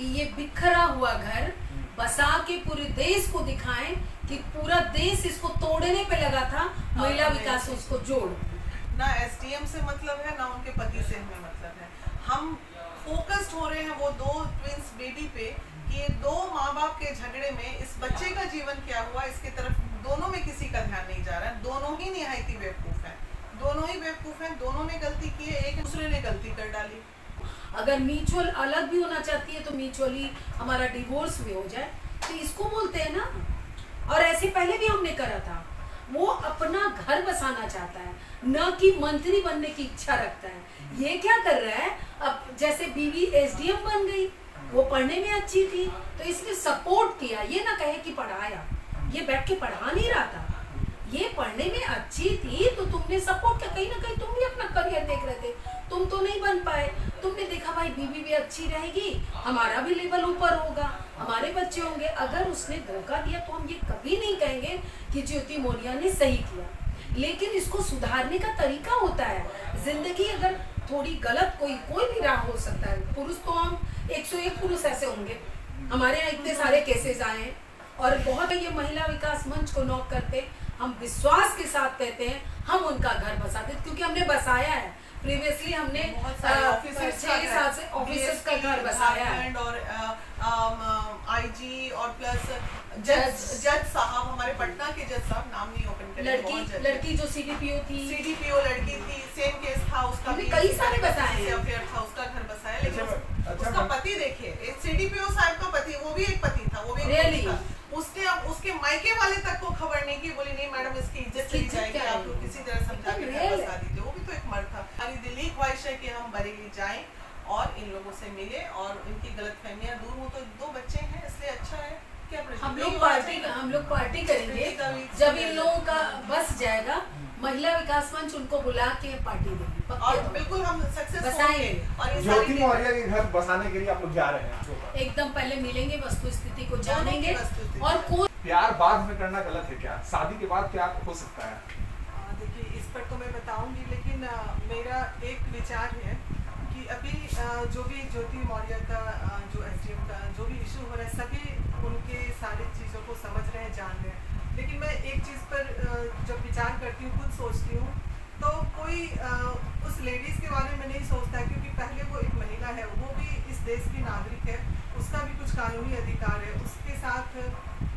कि ये बिखरा हुआ घर बसा के पूरे देश को दिखाएं कि पूरा देश इसको तोड़ने पे लगा था, महिला विकास उसको जोड़। ना एसडीएम से मतलब है ना उनके पति से हमें मतलब है। हम फोकस्ड हो रहे हैं वो दो ट्विंस बेबी पे कि ये दो माँ बाप के झगड़े में इस बच्चे का जीवन क्या हुआ, इसकी तरफ दोनों में किसी का ध्यान नहीं जा रहा है। दोनों ही निहायती बेवकूफ हैं, दोनों ही बेवकूफ हैं, दोनों ने गलती की है, एक दूसरे ने गलती कर डाली। अगर म्यूचुअल अलग भी होना चाहती है तो म्यूचुअली हमारा डिवोर्स भी हो जाए, तो इसको बोलते हैं ना। और ऐसे पहले भी हमने करा था। वो अपना घर बसाना चाहता है, न कि मंत्री बनने की इच्छा रखता है। ये क्या कर रहा है, अब जैसे बीवी एसडीएम बन गई, वो पढ़ने में अच्छी थी तो इसने सपोर्ट किया। ये ना कहे कि पढ़ाया, ये बैठ के पढ़ा नहीं रहा था, ये पढ़ने में अच्छी थी तो तुमने सपोर्ट किया। कहीं ना कहीं तुम भी अपना करियर देख रहे थे, तुम तो नहीं बन पाए। तुमने देखा भाई बीवी भी अच्छी रहेगी, हमारा भी लेवल ऊपर होगा, हमारे बच्चे होंगे। अगर उसने धोखा दिया तो हम ये कभी नहीं कहेंगे कि ज्योति मौर्य ने सही किया, लेकिन इसको सुधारने का तरीका होता है। जिंदगी अगर थोड़ी गलत कोई भी राह हो सकता है। पुरुष तो हम 101 पुरुष ऐसे होंगे, हमारे यहाँ इतने सारे केसेस आए हैं। और बहुत ये महिला विकास मंच को नॉक करते, हम विश्वास के साथ कहते हैं हम उनका घर बसाते, क्योंकि हमने बसाया है। प्रीवियसली हमने 6-7 से ऑफिसर्स का घर बसाया है। और आईजी और प्लस जज साहब, हमारे पटना के जज साहब, नाम नहीं ओपन करेंगे, लड़की जो सीडीपीओ लड़की थी, सेम केस था उसका भी, कई सारे बताए अफेयर था, उसका घर बसाया। लेकिन उसका पति देखिए, सीडीपीओ साहब का पति, वो भी एक पति था, वो भी रियली उसने अब उसके मायके वाले तक को खबर नहीं की, बोली नहीं मैडम इसकी इज्जत चली जाएगी, आप लोग किसी तरह समझा के घर बसा दीजिए। वो भी तो एक मर्द था। हमारी दिली ख्वाहिश है कि हम बरेली जाएं और इन लोगों से मिले और इनकी गलतफहमियां दूर हो। तो 2 बच्चे हैं, इसलिए अच्छा है कि हम लोग पार्टी करेंगे जब इन लोगों का बस जाएगा। महिला विकास मंच उनको बुला के पार्टी देगी, और बिल्कुल हम सक्सेस बसाएंगे। और ज्योति मौर्य के घर बसाने के लिए आप लोग जा रहे हैं? एकदम पहले मिलेंगे, वस्तु स्थिति को जानेंगे। और कोई प्यार बाद में करना गलत है क्या? शादी के बाद प्यार हो सकता है? देखिए इस पर तो मैं बताऊंगी, लेकिन मेरा एक विचार है कि अभी जो भी ज्योति मौर्य का जो एसडीएम का जो भी इशू हो रहा है, सभी उनके सारी चीज़ों को समझ रहे हैं, जान रहे हैं। लेकिन मैं एक चीज़ पर जब विचार करती हूँ, खुद सोचती हूँ, तो कोई उस लेडीज़ के बारे में नहीं सोचता है, क्योंकि पहले वो एक महिला है, वो भी इस देश की नागरिक है, उसका भी कुछ कानूनी अधिकार है। उसके साथ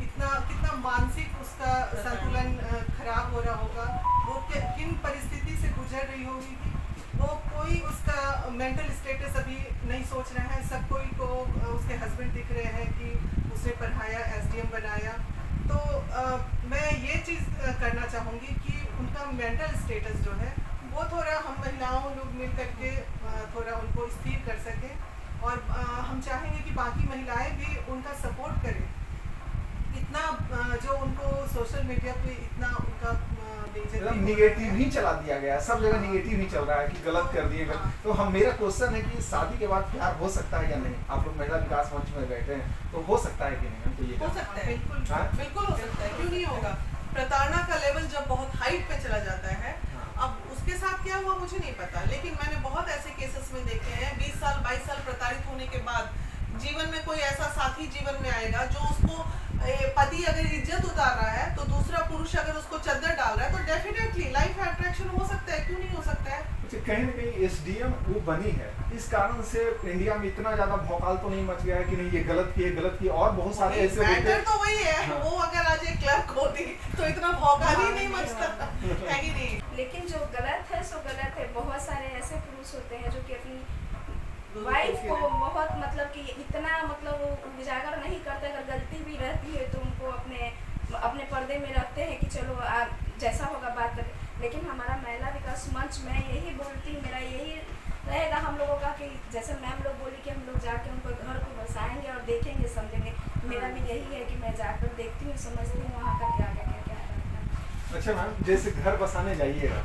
कितना मानसिक उसका संतुलन खराब हो रहा होगा, वो किन परिस्थिति से गुजर रही होगी कि वो कोई उसका मेंटल स्टेटस अभी नहीं सोच रहा है। सब कोई को उसके हस्बैंड दिख रहे हैं कि उसने पढ़ाया, एसडीएम बनाया। तो मैं ये चीज़ करना चाहूँगी कि उनका मेंटल स्टेटस जो है वो थोड़ा हम महिलाओं लोग मिल करके थोड़ा उनको स्थिर कर सकें। और हम चाहेंगे कि बाकी महिलाएं भी उनका सपोर्ट करें। इतना जो उनको सोशल मीडिया पे इतना उनका निगेटिव ही चला दिया गया है, सब जगह निगेटिव ही चल रहा है कि गलत कर दिए गए। तो हम मेरा क्वेश्चन है कि शादी के बाद प्यार हो सकता है या नहीं? आप लोग महिला विकास मंच में बैठे हैं, तो हो सकता है कि नहीं? हम तो ये हो सकता है, बिल्कुल हो सकता है, क्यों नहीं होगा। प्रताड़ना का लेवल जब बहुत हाइट पे चला जाता है, अब उसके साथ क्या हुआ मुझे नहीं पता, लेकिन मैंने बहुत ऐसे केसेस में देखे हैं 20 साल 22 साल प्रताड़ित होने के बाद जीवन में कोई ऐसा साथी जीवन में आएगा जो उसको पति अगर इज्जत उतार रहा है तो दूसरा पुरुष अगर उसको चद्दर डाल रहा है, तो डेफिनेटली लाइफ अट्रैक्शन हो सकता है, क्यों नहीं हो सकता है। कहीं ना कहीं एसडीएम वो बनी है, इस कारण से इंडिया में इतना ज्यादा भौकाल तो नहीं मच गया है कि नहीं ये गलत किए और बहुत सारे ऐसे मैटर तो वही है। हाँ। वो अगर आज एक क्लर्क होती तो इतना भौकाल ही नहीं मचता है कि नहीं। लेकिन जो गलत है सो गलत है। बहुत सारे ऐसे पुरुष होते हैं जो कि अपनी वाइफ को बहुत मतलब कि इतना मतलब उजागर नहीं करते, अगर गलती भी रहती है तो उनको अपने पर्दे में रखते हैं कि चलो जैसा होगा बात करें। लेकिन हमारा महिला विकास मंच में यही बोलती, मेरा यही रहेगा हम लोगों का कि जैसे मैम लोग बोली कि हम लोग जाके उनको घर को बसाएंगे और देखेंगे समझेंगे। मेरा भी यही है कि मैं जाकर देखती हूँ, समझती हूँ वहाँ का क्या रहता है। अच्छा मैम, जैसे घर बसाने जाइएगा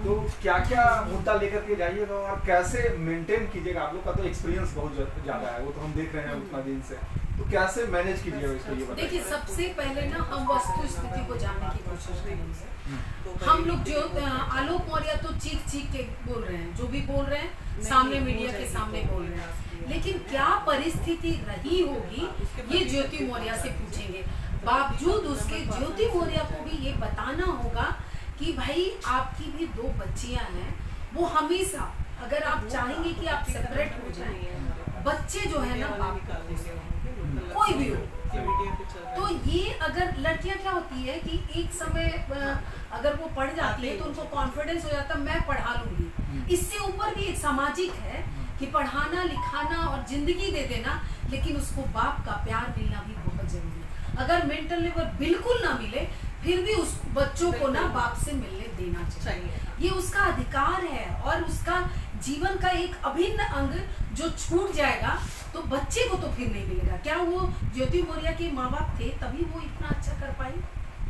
तो क्या क्या मुद्दा लेकर के जाइएगा और कैसे मेंटेन कीजिएगा? आप लोग का तो एक्सपीरियंस बहुत ज्यादा है, वो तो हम देख रहे हैं उतना दिन से, तो कैसे मैनेज कीजिएगा इसको ये बताइए। देखिए सबसे पहले ना हम वस्तु स्थिति को जानने की कोशिश करेंगे। हम लोग जो आलोक मौर्य तो चीख के बोल रहे हैं, जो भी बोल रहे हैं सामने मीडिया के सामने बोल रहे हैं, लेकिन क्या परिस्थिति रही होगी ये ज्योति मौर्य से पूछेंगे। बावजूद उसके ज्योति मौर्य को भी ये बताना होगा कि भाई आपकी भी 2 बच्चियां हैं, वो हमेशा अगर आप चाहेंगे कि आप सेपरेट हो जाएं, बच्चे जो है ना बाप का कोई भी हो, तो ये अगर लड़कियां क्या होती है कि एक समय अगर वो पढ़ जाती है तो उनको कॉन्फिडेंस हो जाता है मैं पढ़ा लूंगी। इससे ऊपर भी एक सामाजिक है कि पढ़ाना लिखाना और जिंदगी दे देना, लेकिन उसको बाप का प्यार मिलना भी बहुत जरूरी है। अगर मेंटल लेवल बिल्कुल ना मिले फिर भी उस बच्चों को ना बाप से मिलने देना चाहिए, ये उसका अधिकार है और उसका जीवन का एक अभिन्न अंग जो छूट जाएगा तो बच्चे को तो फिर नहीं मिलेगा। क्या वो ज्योति मौर्य के माँ बाप थे तभी वो इतना अच्छा कर पाई?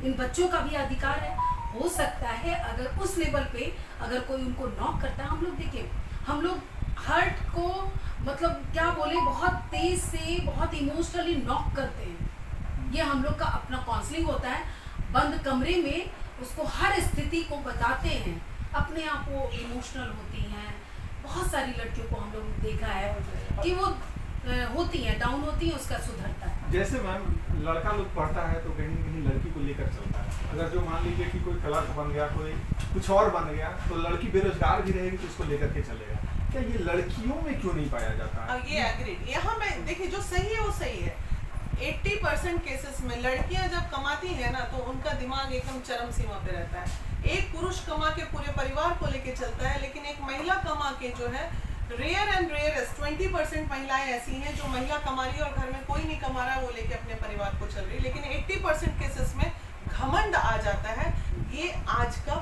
इन बच्चों का भी अधिकार है। हो सकता है अगर उस लेवल पे अगर कोई उनको नॉक करता है, हम लोग देखिए हम लोग हर्ट को मतलब क्या बोले बहुत तेज से बहुत इमोशनली नॉक करते हैं। ये हम लोग का अपना काउंसलिंग होता है, बंद कमरे में उसको हर स्थिति को बताते हैं, अपने आप वो इमोशनल होती हैं। बहुत सारी लड़कियों को हम लोग देखा है कि वो होती हैं, डाउन होती हैं, उसका सुधरता है। जैसे मैम लड़का लोग पढ़ता है तो कहीं न कहीं लड़की को लेकर चलता है। अगर जो मान लीजिए कि कोई क्लर्क बन गया, कोई कुछ और बन गया, तो लड़की बेरोजगार भी रहेगी तो उसको लेकर के चलेगा। क्या ये लड़कियों में क्यों नहीं पाया जाता है? ये एग्रीड, यहाँ मैं देखिए जो सही है वो सही है। 80% केसेस में लड़कियां जब कमाती है ना तो उनका दिमाग एकदम चरम सीमा पे रहता है। एक पुरुष कमा के पूरे परिवार को लेके चलता है, लेकिन एक महिला कमा के जो है रेयर एंड रेयरेस्ट 20% महिलाएं ऐसी हैं जो महिला कमा रही है और घर में कोई नहीं कमा रहा है, वो लेके अपने परिवार को चल रही है। लेकिन 80% केसेस में घमंड आ जाता है। ये आज का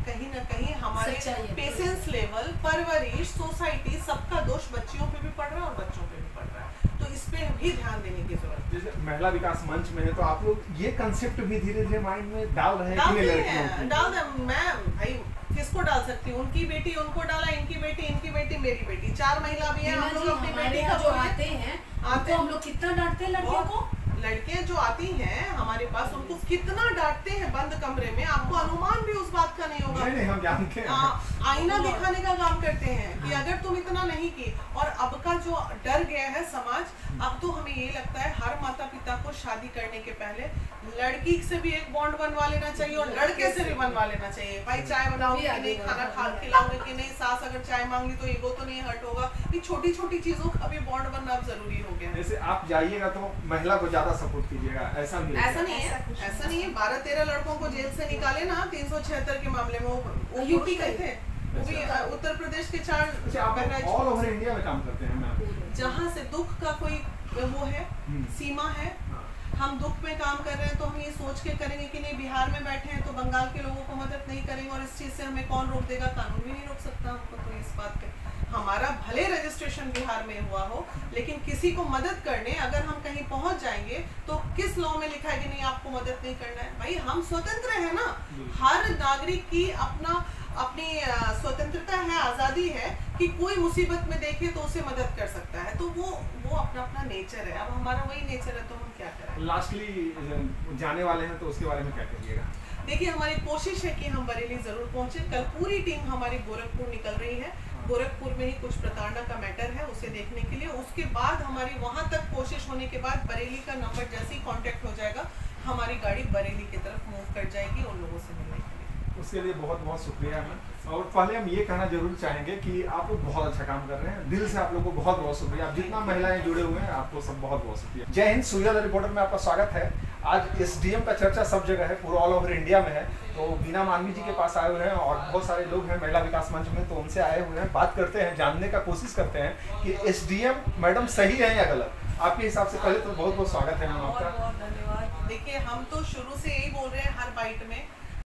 कहीं ना कहीं हमारे पेशेंस लेवल, परवरिश, सोसाइटी सबका दोष बच्चियों पे भी पड़ रहा है और बच्चों पे भी पड़ रहा है, तो इस पे भी ध्यान देने की जरूरत है। जैसे महिला विकास मंच में है तो आप लोग ये कंसेप्ट भी धीरे धीरे माइंड में डाल रहे हैं कि लड़कियों डाल दे। मैं भाई किसको डाल सकती हूँ? उनकी बेटी उनको डाला, इनकी बेटी मेरी बेटी, 4 महिला भी है। हम लोग अपनी बेटी का जो आते हैं हम लोग कितना डांटते हैं लड़कियों को। लड़कियां जो आती हैं हमारे पास उनको कितना डांटते हैं बंद कमरे में, आपको अनुमान भी उस बात का नहीं होगा। नहीं, हम जानते हैं। आईना दिखाने का काम करते हैं कि अगर तुम इतना नहीं की। और अब का जो डर गया है समाज, अब तो हमें ये लगता है हर माता पिता को शादी करने के पहले लड़की से भी एक बॉन्ड बनवा लेना चाहिए और लड़के से भी बनवा लेना चाहिए। भाई चाय बनाओगे कि नहीं, खाना खिलाओगे कि नहीं, सास अगर चाय मांगी तो ईगो तो नहीं हर्ट होगा। ये छोटी छोटी चीजों का भी बॉन्ड बनना अब जरूरी हो गया है। जैसे आप जाइएगा तो महिला को ज्यादा सपोर्ट कीजिएगा, ऐसा नहीं है। ऐसा नहीं है। 12-13 लड़कों को जेल से निकाले ना 376 के मामले में, वो यूपी गए थे, वो भी उत्तर प्रदेश के 4 ऑल ओवर इंडिया में काम करते हैं मैम। जहाँ से दुख का कोई वो है सीमा है, हम दुख में काम कर रहे हैं तो हम ये सोच के करेंगे कि नहीं बिहार में बैठे हैं तो बंगाल के लोगों को मदद नहीं करेंगे, और इस चीज से हमें कौन रोक देगा? कानून भी नहीं रोक सकता हमको। तो इस बात पे हमारा भले रजिस्ट्रेशन बिहार में हुआ हो, लेकिन किसी को मदद करने अगर हम कहीं पहुंच जाएंगे तो किस लॉ में लिखा है कि नहीं आपको मदद नहीं करना है? भाई हम स्वतंत्र है ना, हर नागरिक की अपनी स्वतंत्रता है, आजादी है कि कोई मुसीबत में देखे तो उसे मदद कर सकता है। तो वो अपना नेचर है। अब हमारा वही नेचर है तो हम क्या करें? लास्टली जाने वाले हैं तो उसके बारे में क्या करिएगा? देखिए हमारी कोशिश है कि हम बरेली जरूर पहुंचे। कल पूरी टीम हमारी गोरखपुर निकल रही है। गोरखपुर में ही कुछ प्रताड़ना का मैटर है, उसे देखने के लिए। उसके बाद हमारी वहां तक कोशिश होने के बाद बरेली का नंबर जैसे ही कांटेक्ट हो जाएगा, हमारी गाड़ी बरेली की तरफ मूव कर जाएगी उन लोगों से मिलने के लिए। उसके लिए बहुत बहुत शुक्रिया मैम। और पहले हम ये कहना जरूर चाहेंगे कि आप लोग बहुत अच्छा काम कर रहे हैं, दिल से आप लोग को बहुत बहुत शुक्रिया। आप जितना महिलाएं जुड़े हुए हैं आपको सब बहुत बहुत शुक्रिया। जय हिंद, सूर्या द रिपोर्टर में आपका स्वागत है। आज एसडीएम का चर्चा सब जगह है, पूरा ऑल ओवर इंडिया में है। तो बीना मानवी जी के पास आए हुए हैं और बहुत सारे लोग हैं महिला विकास मंच में, तो उनसे आए हुए हैं। बात करते हैं, जानने का कोशिश करते हैं कि एसडीएम मैडम सही है या गलत। आपके हिसाब से पहले तो बहुत बहुत स्वागत है मैम आपका। बहुत धन्यवाद। देखिए हम तो शुरू से यही बोल रहे हैं हर बाइट में